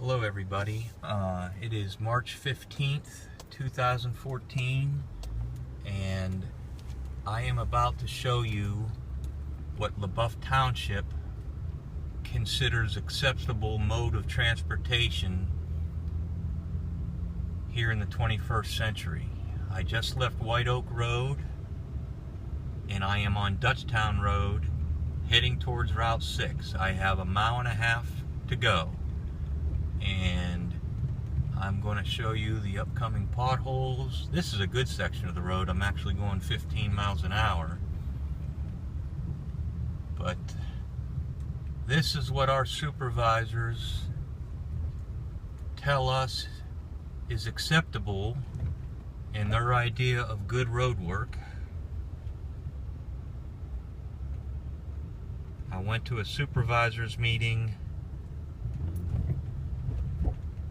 Hello everybody, it is March 15th, 2014, and I am about to show you what LeBoeuf Township considers acceptable mode of transportation here in the 21st century. I just left White Oak Road and I am on Dutchtown Road heading towards Route 6. I have a mile and a half to go. And I'm going to show you the upcoming potholes. This is a good section of the road. I'm actually going 15 miles an hour. But this is what our supervisors tell us is acceptable in their idea of good road work. I went to a supervisors meeting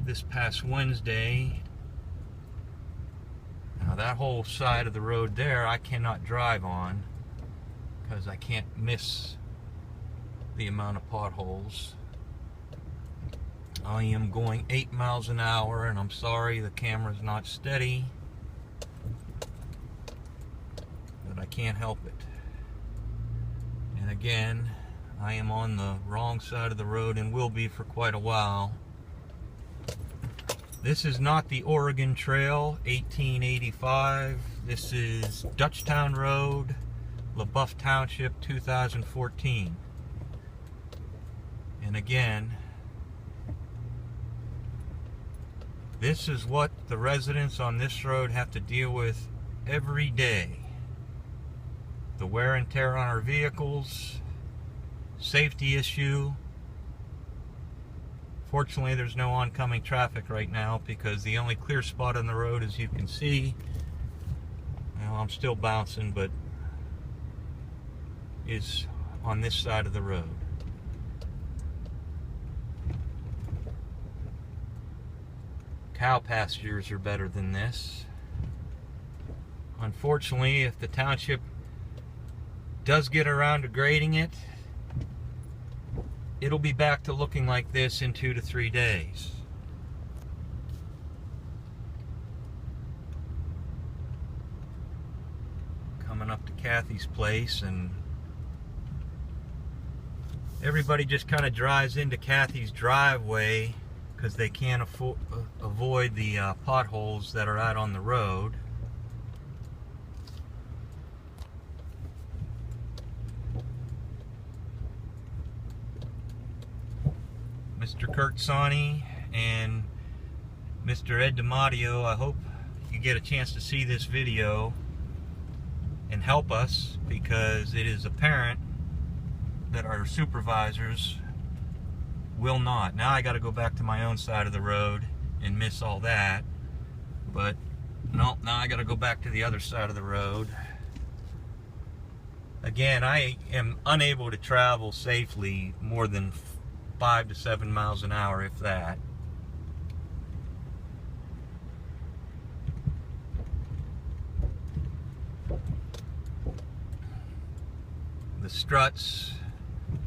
this past Wednesday. Now that whole side of the road there I cannot drive on because I can't miss the amount of potholes. I am going 8 miles an hour and I'm sorry the camera's not steady, but I can't help it. And again, I am on the wrong side of the road and will be for quite a while. This is not the Oregon Trail, 1885. This is Dutchtown Road, LeBoeuf Township, 2014. And again, this is what the residents on this road have to deal with every day. The wear and tear on our vehicles, safety issue. Fortunately, there's no oncoming traffic right now because the only clear spot on the road, as you can see, well, I'm still bouncing, but is on this side of the road. Cow pastures are better than this. Unfortunately, if the township does get around to grading it, it'll be back to looking like this in 2 to 3 days. Coming up to Kathy's place, and everybody just kind of drives into Kathy's driveway because they can't avoid the potholes that are out on the road. Mr. Kurt Sonny and Mr. Ed DiMatteo, I hope you get a chance to see this video and help us, because it is apparent that our supervisors will not. Now I got to go back to my own side of the road and miss all that, but no, now I got to go back to the other side of the road. Again, I am unable to travel safely more than 5 to 7 miles an hour, if that. The struts,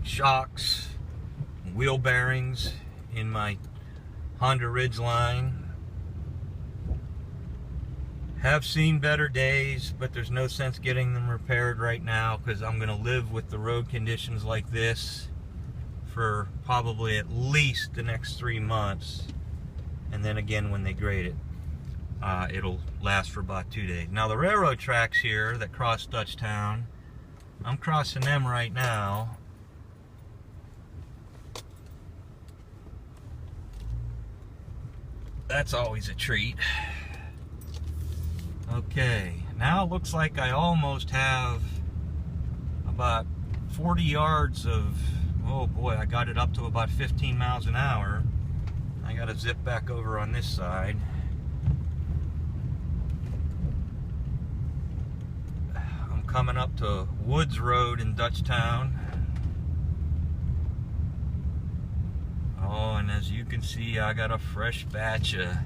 shocks, wheel bearings in my Honda Ridgeline have seen better days, but there's no sense getting them repaired right now because I'm going to live with the road conditions like this for probably at least the next 3 months, and then again when they grade it, it'll last for about 2 days. Now the railroad tracks here that cross Dutchtown, I'm crossing them right now. That's always a treat. Okay, now it looks like I almost have about 40 yards of, oh boy, I got it up to about 15 miles an hour. I got to zip back over on this side. I'm coming up to Woods Road in Dutchtown. Oh, and as you can see, I got a fresh batch of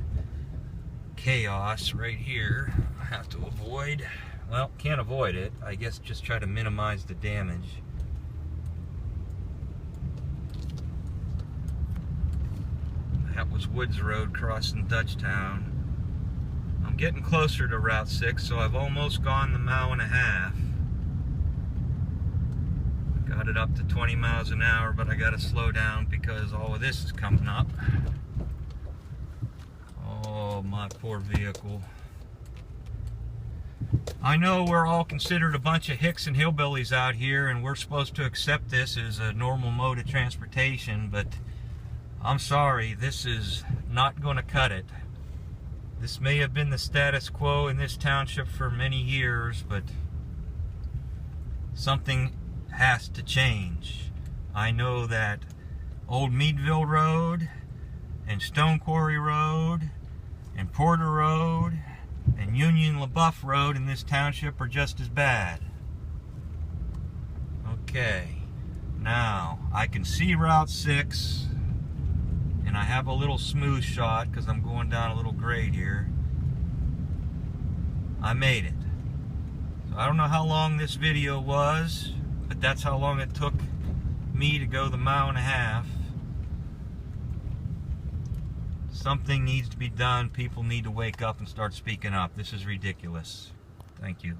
chaos right here. I have to avoid. Well, can't avoid it. I guess just try to minimize the damage. That was Woods Road crossing Dutchtown. I'm getting closer to Route 6, so I've almost gone the mile and a half. Got it up to 20 miles an hour, but I gotta slow down because all of this is coming up. Oh, my poor vehicle. I know we're all considered a bunch of hicks and hillbillies out here, and we're supposed to accept this as a normal mode of transportation, but I'm sorry, this is not going to cut it. This may have been the status quo in this township for many years, but something has to change. I know that Old Meadville Road and Stone Quarry Road and Porter Road and Union LeBoeuf Road in this township are just as bad. Okay, now I can see Route 6, and I have a little smooth shot because I'm going down a little grade here. I made it. So I don't know how long this video was, but that's how long it took me to go the mile and a half. Something needs to be done. People need to wake up and start speaking up. This is ridiculous. Thank you.